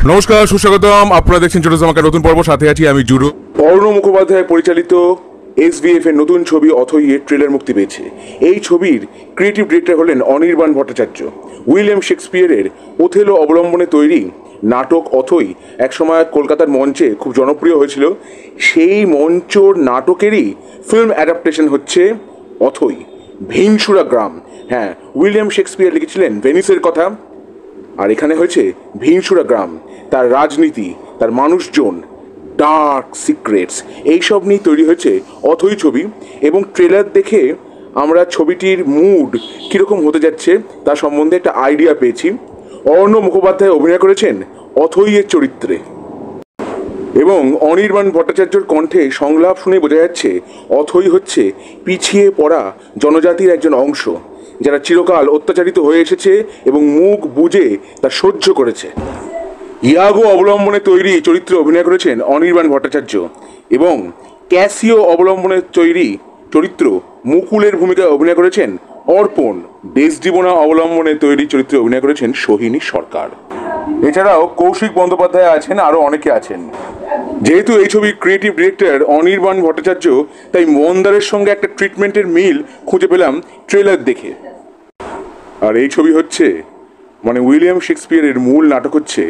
নমস্কার, সুস্বাগতম। আপনারা দেখছেন জুডোস ধামাকা নতুন পর্ব, সাথে আছি আমি জুডো। অর্ণব মুখোপাধ্যায় পরিচালিত SVF এর নতুন ছবি অথৈ-এর ট্রেলার মুক্তি পেয়েছে। এই ছবির ক্রিয়েটিভ ডিরেক্টর হলেন অনির্বাণ ভট্টাচার্য। উইলিয়াম শেক্সপিয়ারের ওথেলো অবলম্বনে তৈরি নাটক অথৈ একসময় কলকাতার মঞ্চে খুব জনপ্রিয় হয়েছিল। সেই মঞ্চর নাটকেরই ফিল্ম অ্যাডাপ্টেশন হচ্ছে অথৈ, ভিনসুরা গ্রাম। হ্যাঁ, উইলিয়াম শেক্সপিয়ার লিখেছিলেন ভেনিসের কথা, আর এখানে হয়েছে ভিনসুরা গ্রাম। তার রাজনীতি, তার মানুষজন, ডার্ক সিক্রেটস, এইসব নিয়ে তৈরি হয়েছে অথৈ ছবি। এবং ট্রেলার দেখে আমরা ছবিটির মুড কীরকম হতে যাচ্ছে তার সম্বন্ধে একটা আইডিয়া পেয়েছি। অর্ণব মুখোপাধ্যায় অভিনয় করেছেন অথৈ-এর চরিত্রে, এবং অনির্বাণ ভট্টাচার্যর কণ্ঠে সংলাপ শুনে বোঝা যাচ্ছে অথৈ হচ্ছে পিছিয়ে পড়া জনজাতির একজন অংশ, যারা চিরকাল অত্যাচারিত হয়ে এসেছে এবং মুখ বুজে তা সহ্য করেছে। ইয়াগো অবলম্বনে তৈরি চরিত্রে অভিনয় করেছেন অনির্বাণ ভট্টাচার্য, এবং ক্যাসিও অবলম্বনে তৈরি চরিত্র মুকুলের ভূমিকায় অভিনয় করেছেন অর্পণ। ডেসডিমোনা অবলম্বনে তৈরি চরিত্রে অভিনয় করেছেন সোহিনী সরকার। এছাড়াও কৌশিক বন্দ্যোপাধ্যায় আছেন, আরও অনেকে আছেন। যেহেতু এই ছবির ক্রিয়েটিভ ডিরেক্টর অনির্বাণ ভট্টাচার্য, তাই মন্দারের সঙ্গে একটা ট্রিটমেন্টের মিল খুঁজে পেলাম ট্রেলার দেখে। আর এই ছবি হচ্ছে উইলিয়াম শেক্সপিয়ারের মূল নাটক হচ্ছে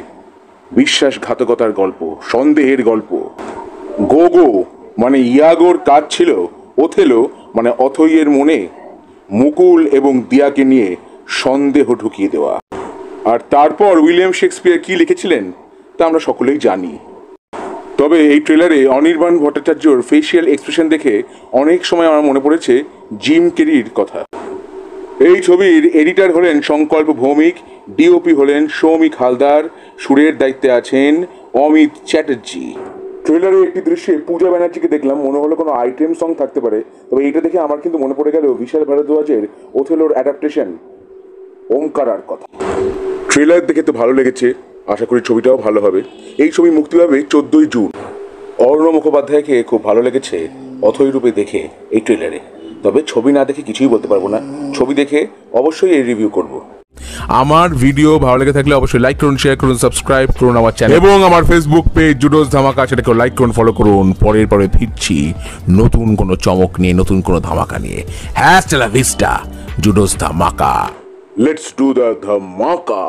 বিশ্বাসঘাতকতার গল্প, সন্দেহের গল্প। গোগো ইয়াগোর কাজ ছিল ওথেলো অথৈ-এর মনে মুকুল এবং দিয়াকে নিয়ে সন্দেহ ঢুকিয়ে দেওয়া। আর তারপর উইলিয়াম শেক্সপিয়ার কি লিখেছিলেন তা আমরা সকলেই জানি। তবে এই ট্রেলারে অনির্বাণ ভট্টাচার্যর ফেসিয়াল এক্সপ্রেশন দেখে অনেক সময় আমার মনে পড়েছে জিম ক্যারির কথা। এই ছবির এডিটর হলেন সংকল্প ভৌমিক, ডিওপি হলেন সৌমিক হালদার, সুরের দায়িত্বে আছেন অমিত চ্যাটার্জি। ট্রেলারে একটি দৃশ্যে পূজা ব্যানার্জিকে দেখলাম, মনে হলো কোনো আইটেম সং থাকতে পারে। তবে এইটা দেখে আমার কিন্তু মনে পড়ে গেল বিশাল ভারদ্বাজের ওথেলোর অ্যাডাপ্টেশন ওমকারার কথা। ট্রেলার দেখে তো ভালো লেগেছে, আশা করি ছবিটাও ভালো হবে। এই ছবি মুক্তি পাবে 14ই জুন। অর্ণব মুখোপাধ্যায়কে খুব ভালো লেগেছে অথৈ রূপে দেখে এই ট্রেলারে। তবে ছবি না দেখে কিছুই বলতে পারবো না, ছবি দেখে অবশ্যই এই রিভিউ করব। আমার ভিডিও ভালো লেগে থাকলে অবশ্যই লাইক করুন, শেয়ার করুন, সাবস্ক্রাইব করুন আমার চ্যানেল, এবং আমার ফেসবুক পেজ জুডোস ধামাকা, সেটাকে লাইক করুন, ফলো করুন। পরে ফিরছি নতুন কোনো চমক নিয়ে, নতুন কোনো ধামাকা নিয়ে। হ্যাস্টেলা ভিস্টা জুডোস ধামাকা, লেটস ডু দ্য ধামাকা।